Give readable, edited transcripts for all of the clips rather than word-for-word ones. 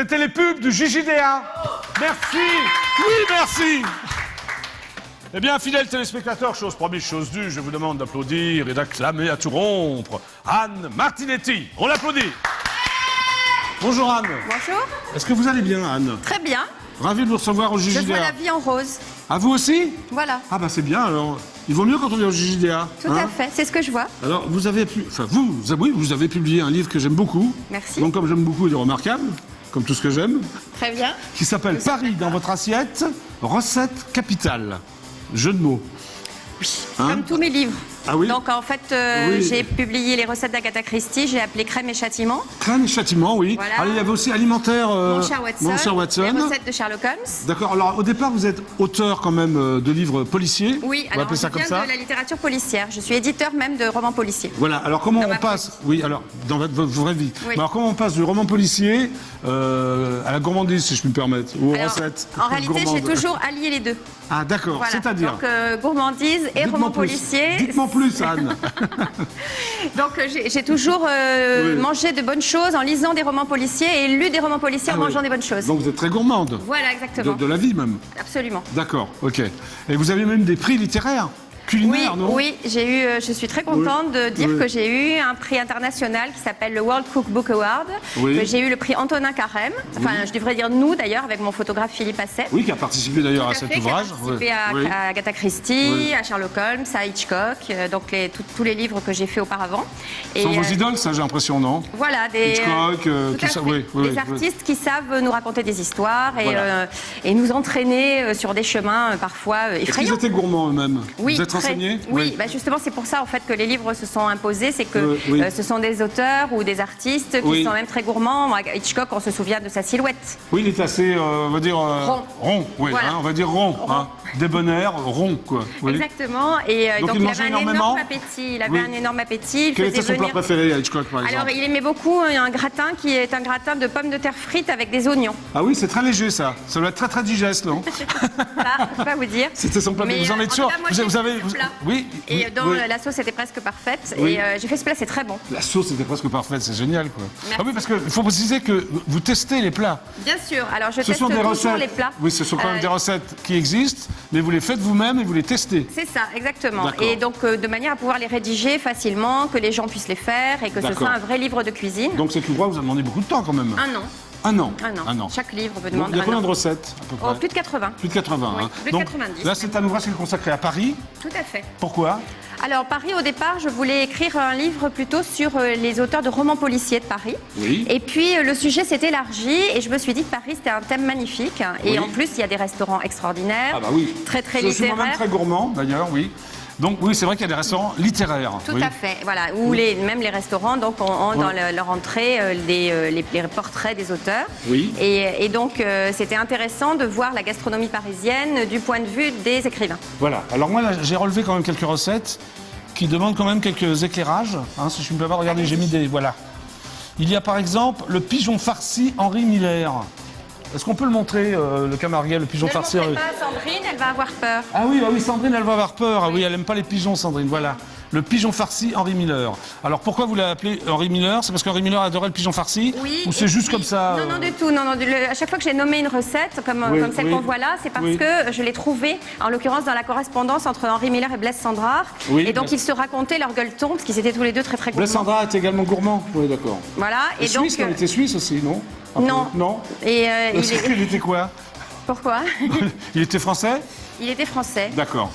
C'était les pubs du JJDA. Merci. Oui, merci. Eh bien, fidèles téléspectateurs, chose promise, chose due, je vous demande d'applaudir et d'acclamer à tout rompre Anne Martinetti. On l'applaudit. Bonjour Anne. Bonjour. Est-ce que vous allez bien, Anne? Très bien. Ravi de vous recevoir au Je JJDA. vois la vie en rose. À vous aussi? Voilà. Ah bah c'est bien alors. Il vaut mieux quand on vient au JJDA. Tout à fait. C'est ce que je vois. Alors vous avez vous avez publié un livre que j'aime beaucoup. Merci. Donc comme j'aime beaucoup, il est remarquable, comme tout ce que j'aime, Très bien. qui s'appelle Paris dans votre assiette, recette capitale. Jeu de mots. Oui. Hein? Comme tous mes livres. Ah oui? Donc en fait, Oui. j'ai publié les recettes d'Agatha Christie. J'ai appelé Crème et Châtiment. Crème et châtiment, oui. Voilà. Alors, il y avait aussi alimentaire. Mon cher Watson. Mon cher Watson. Les recettes de Sherlock Holmes. D'accord. Alors au départ, vous êtes auteur quand même de livres policiers. Oui. On va Alors appeler je ça comme viens ça. de la littérature policière. Je suis éditeur même de romans policiers. Voilà, alors comment Dans on ma passe, oui, alors dans votre vraie vie, Oui. alors comment on passe du roman policier à la gourmandise, si je puis me permettre, ou aux Alors, recettes en réalité, j'ai gourmandes. toujours allié les deux. Ah d'accord, Voilà. c'est-à-dire Donc gourmandise et Dites-moi roman plus. policier. Dites-moi plus, Anne. Donc j'ai toujours Oui. mangé de bonnes choses en lisant des romans policiers et lu des romans policiers en Ah oui. mangeant des bonnes choses. Donc vous êtes très gourmande, Voilà, exactement. de la vie même. Absolument. D'accord, ok. Et vous avez même des prix littéraires, culinaires, non? Oui, j'ai eu. Je suis très contente de dire Oui. que j'ai eu un prix international qui s'appelle le World Cookbook Award. Oui. Que j'ai eu le prix Antonin Carême. Enfin, je devrais dire nous d'ailleurs, avec mon photographe Philippe Asset. Oui, qui a participé d'ailleurs à Tout à cet fait, ouvrage. qui a participé Oui. à Agatha Christie, Oui. à Sherlock Holmes, à Hitchcock, donc tous les livres que j'ai fait auparavant. Ce sont vos euh, idoles, ça j'ai l'impression, non? Voilà, des, Hitchcock, tout à tout ça, fait. oui, oui, des oui. artistes qui savent nous raconter des histoires et, Voilà. et nous entraîner sur des chemins parfois Est-ce qu'ils effrayants. étaient gourmands eux-mêmes? Oui, Vous êtes très. renseignés? Oui, bah justement, c'est pour ça en fait que les livres se sont imposés, c'est que Oui. ce sont des auteurs ou des artistes qui Oui. sont même très gourmands. Moi, Hitchcock, on se souvient de sa silhouette. Oui, il est assez, on va dire... Rond. oui, Voilà. hein, on va dire rond. Hein. Débonnaire, rond, quoi. Oui. Exactement. Et Donc, donc il il mangeait avait un énormément énorme appétit. Il avait Oui. un énorme appétit. Il Quel faisait était son plat venir. préféré à Hitchcock, par exemple? Alors, il aimait beaucoup un gratin qui est un gratin de pommes de terre frites avec des oignons. Ah oui, c'est très léger, ça. Ça doit être très, très digeste, non? Ça, je peux pas vous dire. C'était son plat. Mais, Vous en êtes en sûr? tout cas, moi, Vous j'ai avez... fait ce plat. Oui. Et oui, dans oui. la sauce était presque parfaite. Oui. Et j'ai fait ce plat, c'est très bon. La sauce était presque parfaite, c'est génial, quoi. Merci. Ah oui, parce qu'il faut préciser que vous testez les plats. Bien sûr. Alors, je Ce teste sont des toujours recettes. les plats. Oui, ce sont quand même des recettes qui existent, mais vous les faites vous-même et vous les testez. C'est ça, exactement. D'accord. Et donc, de manière à pouvoir les rédiger facilement, que les gens puissent les faire et que ce D'accord. soit un vrai livre de cuisine. Donc cet ouvrage vous a demandé beaucoup de temps, quand même. Un an. Un an. Un an. Chaque livre me Donc, demande il y a un combien an. de recettes, à peu près? Oh, plus de 80. Plus de 80. Oui, hein. plus de Donc, 90. là, c'est un ouvrage qui est consacré à Paris. Tout à fait. Pourquoi? Alors, Paris, au départ, je voulais écrire un livre plutôt sur les auteurs de romans policiers de Paris. Oui. Et puis, le sujet s'est élargi et je me suis dit que Paris, c'était un thème magnifique. Et Oui. en plus, il y a des restaurants extraordinaires. Ah bah oui. Très, très Je suis moi-même littéraires. très gourmand, d'ailleurs, oui. Donc oui, c'est vrai qu'il y a des restaurants littéraires. Tout oui. à fait, voilà. Où même les restaurants donc, ont dans leur entrée les portraits des auteurs. Oui. Et donc, c'était intéressant de voir la gastronomie parisienne du point de vue des écrivains. Voilà. Alors moi, là, j'ai relevé quand même quelques recettes qui demandent quand même quelques éclairages. Hein, si je me permets, regardez, j'ai mis des... Voilà. Il y a par exemple le pigeon farci Henri Miller. Est-ce qu'on peut le montrer, le camarguais, le pigeon Ne farci montrez pas à Sandrine, elle va avoir peur. Ah oui, Sandrine, elle va avoir peur. Ah oui, elle aime pas les pigeons, Sandrine, voilà. Le pigeon farci Henri Miller. Alors pourquoi vous l'avez appelé Henri Miller? C'est parce qu'Henri Miller adorait le pigeon farci? Oui. Ou c'est et juste puis- comme ça Non, non, du tout. Non, non, à chaque fois que j'ai nommé une recette, comme celle oui. qu'on voit là, c'est parce Oui. que je l'ai trouvée, en l'occurrence, dans la correspondance entre Henri Miller et Blaise Cendrars. Oui, Et donc, Blaise- ils se racontaient leur gueuleton, parce qu'ils étaient tous les deux très, très Blaise gourmands. Sandra est également gourmand? Oui, d'accord. Voilà. Et Et donc, Suisse, il était suisse aussi, non? Un peu. non. Non. Et Il était quoi? Pourquoi? Il était français? Il était français. D'accord.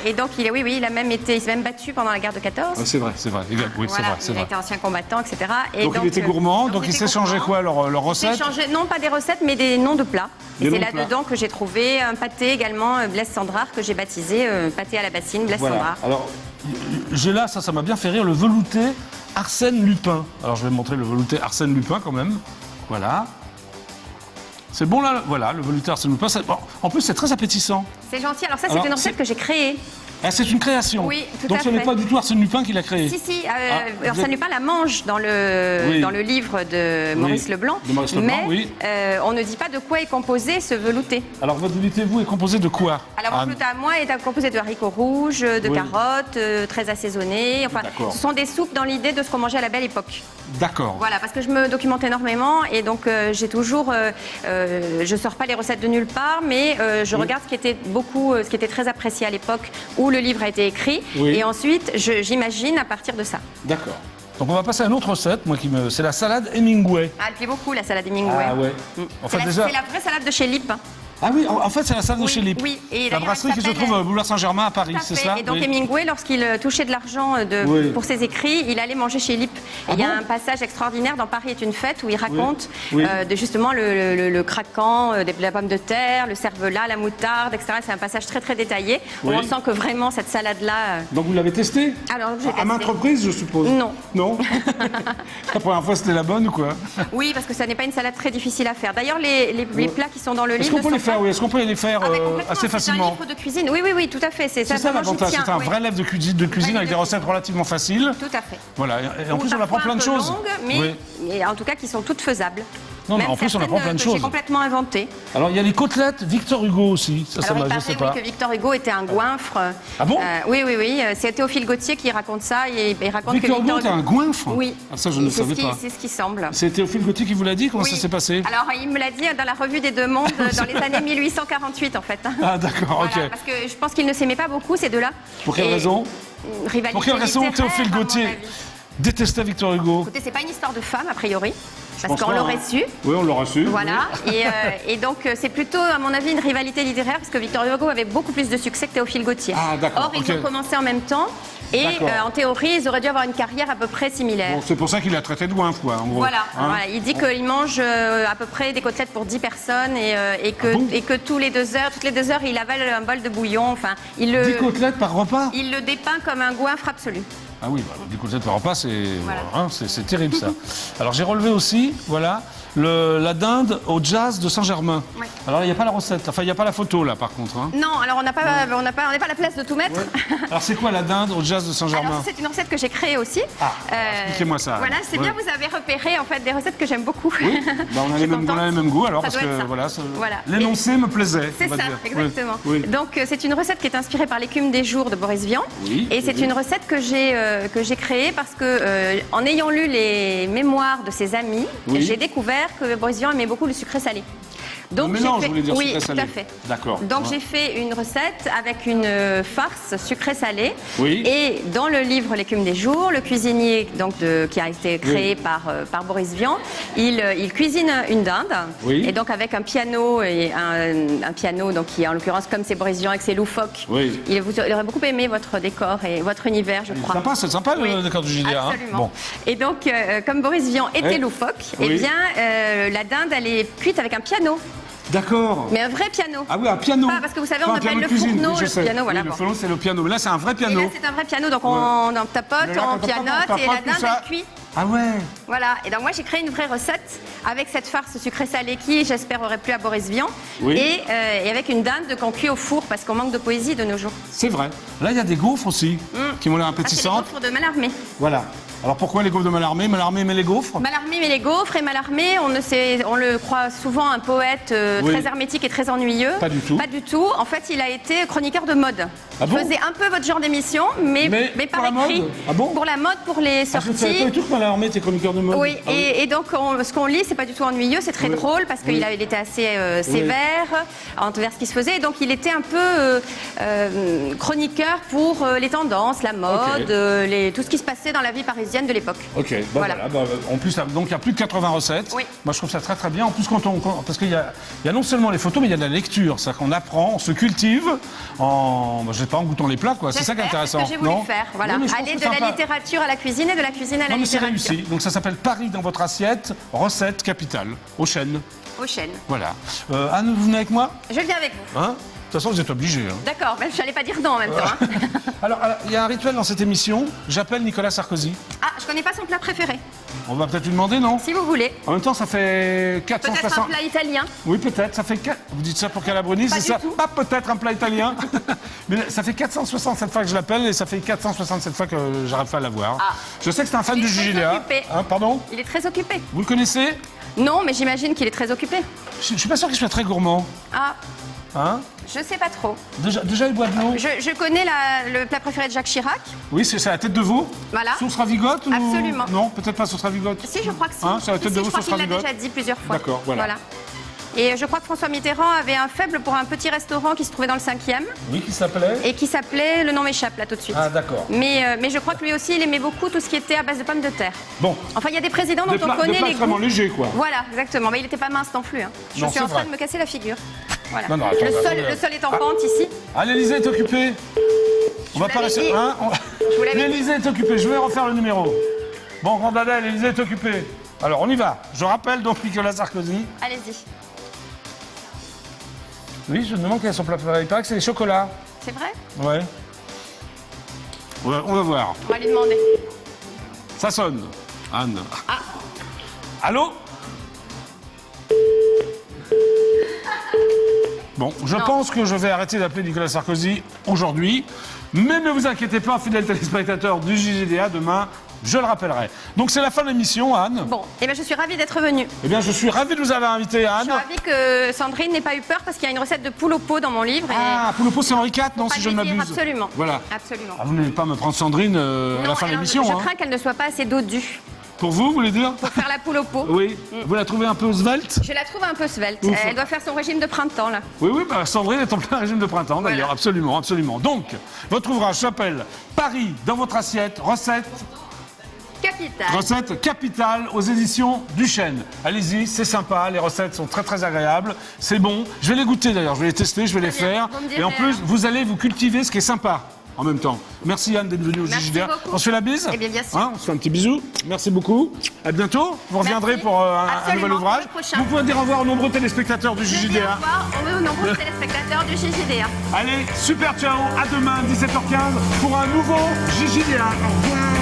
Et donc, il a même il s'est même battu pendant la guerre de 14. Ah, c'est vrai, c'est vrai. Oui, Voilà, c'est vrai, c'est il a vrai. été ancien combattant, etc. Et Donc il était gourmand, donc il était s'échangeait gourmand. quoi, leurs Il recettes? s'échangeait, non pas des recettes, mais des noms de plats. Des Et c'est noms de plats. là-dedans que j'ai trouvé un pâté également, Blaise Cendrars, que j'ai baptisé pâté à la bassine, Blaise Voilà. Cendrars. Alors, j'ai là, ça m'a bien fait rire, le velouté Arsène Lupin. Alors je vais montrer le velouté Arsène Lupin quand même. Voilà. C'est bon là, voilà, le velouté Arsène Lupin. Bon, en plus, c'est très appétissant. C'est gentil. Alors ça, c'est Alors, une recette c'est- que j'ai créée. Ah, c'est une création. Oui, tout Donc à ce n'est fait. pas du tout Arsène Lupin qui l'a créé. Si, vous Arsène êtes- Lupin la mange dans le livre de Maurice Leblanc. de Maurice Leblanc, mais oui. on ne dit pas de quoi est composé ce velouté. Alors votre velouté, vous, est composé de quoi? Alors, mon velouté à moi est composé de haricots rouges, de Oui. carottes, très assaisonnées. Enfin, D'accord. ce sont des soupes dans l'idée de ce qu'on mangeait à la belle époque. D'accord. Voilà, parce que je me documente énormément et donc j'ai toujours, je sors pas les recettes de nulle part, mais je regarde ce qui était très apprécié à l'époque où le livre a été écrit, Oui. et ensuite j'imagine à partir de ça. D'accord. Donc on va passer à une autre recette, c'est la salade Hemingway. Ah, elle plaît beaucoup la salade Hemingway. Ah ouais. C'est la vraie salade de chez Lippe. Ah oui, en fait c'est la salade de Oui, chez Lippe. oui. Et La d'ailleurs, brasserie elle qui se s'appelle- trouve au boulevard Saint-Germain à Paris, Tout à c'est fait. ça? Et donc Oui. Hemingway, lorsqu'il touchait de l'argent Oui. pour ses écrits, il allait manger chez Lippe. Ah Et il y a bon un passage extraordinaire dans Paris est une fête où il raconte Oui. de justement le craquant de la pomme de terre, le cervelas, la moutarde, etc. C'est un passage très très détaillé où Oui. on sent que vraiment cette salade-là. Donc vous l'avez testé? Alors j'ai À maintes testé. reprises, je suppose? Non. Non. La première fois c'était la bonne ou quoi? Oui, parce que ça n'est pas une salade très difficile à faire. D'ailleurs, les plats qui sont dans le Est-ce livre qu'on ne peut les sont faire? pas- Oui, est-ce qu'on peut les faire Ah, mais complètement, assez facilement? C'est un livre de cuisine. Oui, oui, oui, tout à fait. C'est ça vraiment, j'y l'avantage, tiens, c'est un oui. vrai livre de cuisine avec des recettes relativement faciles. Tout à fait. Voilà, et en Ou plus on apprend parfois plein de un peu choses. longues, mais Oui. et en tout cas qui sont toutes faisables. Non, mais Même en plus, on apprend certaines plein de que choses. J'ai complètement inventées. Alors il y a les côtelettes Victor Hugo aussi, ça Alors, il je paraît sais oui, pas. que Victor Hugo était un goinfre. Ah bon Oui, oui, oui. C'est Théophile Gautier qui raconte ça. Et il raconte Victor que Hugo était un goinfre? Oui. Ah, ça je ne C'est savais ce qui- pas. C'est ce qui semble. C'est Théophile Gautier qui vous l'a dit? Comment Oui. ça s'est passé? Alors, il me l'a dit dans la revue des Deux Mondes dans les années 1848, en fait. Ah d'accord, Voilà, ok. parce que je pense qu'ils ne s'aimaient pas beaucoup, ces deux-là. Pour quelle Et- raison? Rivalité Pour quelle raison littéraire, Théophile à mon Gautier avis. détestait Victor Hugo? Écoutez, c'est pas une histoire de femme, a priori, parce pense qu'on pas, l'aurait hein. su. Oui, on l'aura su. Voilà, et donc c'est plutôt, à mon avis, une rivalité littéraire, parce que Victor Hugo avait beaucoup plus de succès que Théophile Gautier. Ah, d'accord, Or, ils ok. ont commencé en même temps, et D'accord. en théorie, ils auraient dû avoir une carrière à peu près similaire. Bon, c'est pour ça qu'il a traité de goinfre, quoi, en gros. Voilà, Hein? voilà, il dit qu'il mange à peu près des côtelettes pour 10 personnes et que, Ah bon et que toutes les 2 heures, il avale un bol de bouillon. Enfin, 10 côtelettes par repas? il le dépeint comme un goinfre absolu. Ah oui, bah, 10 côtelettes par repas, c'est Voilà. hein, c'est terrible ça. Alors j'ai relevé aussi, voilà, la dinde au jazz de Saint-Germain. Ouais. Alors il n'y a pas la recette, enfin il n'y a pas la photo là par contre. Hein. Non, alors on n'est pas à la place de tout mettre. Alors c'est quoi la dinde au jazz de Saint-Germain? Alors c'est une recette que j'ai créée aussi. Ah, expliquez-moi ça. Voilà, c'est Ouais. bien, vous avez repéré en fait des recettes que j'aime beaucoup. Oui, bah, on a Je les suis mêmes, on a contente. les mêmes goûts alors Ça parce doit être que ça. voilà, Voilà. l'énoncé me plaisait. C'est on va ça, dire. exactement. Oui. Donc c'est une recette qui est inspirée par l'écume des jours de Boris Vian. Oui, Et c'est oui. une recette que j'ai créée parce que en ayant lu les mémoires de ses amis, Oui. j'ai découvert que Boris Vian aimait beaucoup le sucré salé. Donc, Le mélange, j'ai fait- vous voulez dire, oui, sucré-salé. tout à fait. D'accord. Donc Ouais. j'ai fait une recette avec une farce sucré-salé. Oui. Et dans le livre L'écume des jours, le cuisinier qui a été créé par Boris Vian, il cuisine une dinde. Oui. Et donc avec un piano et un piano donc qui en l'occurrence comme c'est Boris Vian avec ses loufoques. Oui. Il aurait beaucoup aimé votre décor et votre univers, je crois. C'est sympa le Oui, décor du JDA. hein. Absolument. Bon. Et donc, comme Boris Vian était Oui. loufoque, Oui. eh bien, la dinde, elle est cuite avec un piano, D'accord. mais un vrai piano. Ah oui, un piano. Pas, parce que vous savez, Pas on un appelle piano le de cuisine, fourneau oui, je le sais. piano, voilà, Oui, le bon. fourneau, c'est le piano. Mais là, c'est un vrai Et piano. là, c'est un vrai piano, donc on tapote, Mais là, on quand on pianote, tapote, et la tout dinde, ça. elle cuit. Ah ouais. Voilà, et donc moi j'ai créé une vraie recette avec cette farce sucré-salé qui, j'espère, aurait plu à Boris Vian, Oui. et avec une dinde qu'on cuit au four parce qu'on manque de poésie de nos jours. C'est vrai. Là, il y a des gaufres aussi qui m'ont l'air Ça, c'est les appétissantes. gaufres de Mallarmé. Voilà. Alors pourquoi les gaufres de Mallarmé? Mallarmé met les gaufres? Mallarmé mais les gaufres et Mallarmé, on le croit souvent un poète Oui. très hermétique et très ennuyeux. Pas du tout. Pas du tout. En fait, il a été chroniqueur de mode. Ah Il bon faisait un peu votre genre d'émission, mais pour par la écrit. mode Ah bon Pour la mode, pour les Ah, je ne savais sorties. pas du tout que Mallarmé était chroniqueur de mode. Oui, Ah et donc ce qu'on lit, c'est pas du tout ennuyeux, c'est très Oui. drôle parce qu'il Oui. il était assez sévère envers ce qui se faisait. Et donc il était un peu chroniqueur pour les tendances, la mode, Ok. tout ce qui se passait dans la vie parisienne de l'époque. Ok, bah Voilà. voilà. En plus, donc il y a plus de 80 recettes. Oui. Moi, je trouve ça très très bien. En plus, parce qu'il y a non seulement les photos, mais il y a de la lecture. C'est-à-dire qu'on apprend, on se cultive je sais pas, en goûtant les plats, quoi. C'est ça qui est J'espère, intéressant. C'est ce que j'ai voulu non faire. Voilà. Oui, mais je trouve Aller que de c'est la sympa. littérature à la cuisine et de la cuisine à la Non, mais c'est littérature. réussi. Donc ça s'appelle Paris dans votre assiette, recette capitale, aux chênes. Aux chaînes. Voilà. Anne, vous venez avec moi? Je viens avec vous. Hein? De toute façon, vous êtes obligés. Hein. D'accord, je n'allais pas dire non en même temps. hein. Alors, il y a un rituel dans cette émission. J'appelle Nicolas Sarkozy. Ah, je Je connais pas son plat préféré. On va peut-être lui demander, non? Si vous voulez. En même temps, ça fait Peut-être un 460... plat italien. Oui, peut-être. Ça fait... Vous dites ça pour Calabroni, Pas c'est du ça? tout. Pas peut-être un plat italien. Mais ça fait 467 fois que je l'appelle et ça fait 467 fois que j'arrive pas à l'avoir. Ah. Je sais que c'est un fan Il du est très JGDA. occupé. Hein, pardon? Il est très occupé. Vous le connaissez? Non, mais j'imagine qu'il est très occupé. Je suis pas sûr qu'il soit très gourmand. Ah, Hein? je sais pas trop. Déjà, il boit de l'eau. Je connais le plat préféré de Jacques Chirac. Oui, c'est la tête de veau. Voilà. Sauce ravigote ou... Absolument. Non, peut-être pas sauce ravigote. Si, je crois que si. Hein, c'est la tête Si, de je veau crois sauce qu'il l'a ravigote. déjà dit plusieurs fois. D'accord, voilà. Et je crois que François Mitterrand avait un faible pour un petit restaurant qui se trouvait dans le 5e Oui, qui s'appelait? et qui s'appelait, le nom m'échappe là tout de suite. Ah, d'accord. Mais je crois que lui aussi, il aimait beaucoup tout ce qui était à base de pommes de terre. Bon, Enfin, il y a des présidents dont des on plats connaît les extrêmement goûts. légers, quoi. Voilà, exactement. Mais il n'était pas mince non plus. Hein. Je Non, suis c'est en train vrai. de me casser la figure. Voilà. Non, non, attends, attendez. Le sol est en pente ici. Ah, l'Élysée est occupée. On va vous pas l'avais rester... dit. Hein vous l'avais dit. L'Élysée est occupée. Je vais refaire le numéro. Bon, grand dada, l'Élysée est occupée. Alors, on y va. Je rappelle donc Nicolas Sarkozy. Allez-y. Oui, je me demande quel est son plat préféré. Il paraît que c'est les chocolats. C'est vrai? Ouais. On va voir. On va lui demander. Ça sonne. Anne. Ah. Allô? Bon, je Non. pense que je vais arrêter d'appeler Nicolas Sarkozy aujourd'hui. Mais ne vous inquiétez pas, fidèles téléspectateurs du JGDA, demain, je le rappellerai. Donc c'est la fin de l'émission, Anne. Bon, eh bien, je suis ravie d'être venue. Eh bien, je suis ravi de vous avoir invité, Je Anne. suis ravie que Sandrine n'ait pas eu peur parce qu'il y a une recette de poule au pot dans mon livre. Ah, pour le pot, c'est Henri IV, non, Pas si je lui ne dire, m'abuse. absolument. Voilà. Absolument. Ah, vous n'allez pas me prendre Sandrine à la Non, fin de alors, l'émission, je hein. crains qu'elle ne soit pas assez dodue Pour vous voulez dire? pour faire la poule au pot. Oui. Vous la trouvez un peu svelte? Je la trouve un peu svelte. Ouf. Elle doit faire son régime de printemps, là. Oui, oui, bah, Sandrine est en plein régime de printemps, d'ailleurs, Voilà. absolument, absolument. Donc, votre ouvrage s'appelle Paris dans votre assiette, Capitale. recette capitale aux éditions Duchesne. Allez-y, c'est sympa, les recettes sont très très agréables, c'est bon. Je vais les goûter d'ailleurs, je vais les tester, je vais les Très bien, faire. vous me direz, Et en plus, hein. vous allez vous cultiver ce qui est sympa en même temps. Merci Anne d'être venue au Merci JGDA. beaucoup. On se fait la bise? Eh bien, bien sûr. Hein, on se fait un petit bisou. Merci beaucoup. À bientôt. Vous reviendrez Merci. pour un Absolument, nouvel ouvrage. pour le prochain. Vous pouvez dire au revoir aux nombreux téléspectateurs du Je dis au JGDA. revoir aux nombreux téléspectateurs du JGDA. Allez, super ciao, à demain 17h15 pour un nouveau JJDA. Au revoir.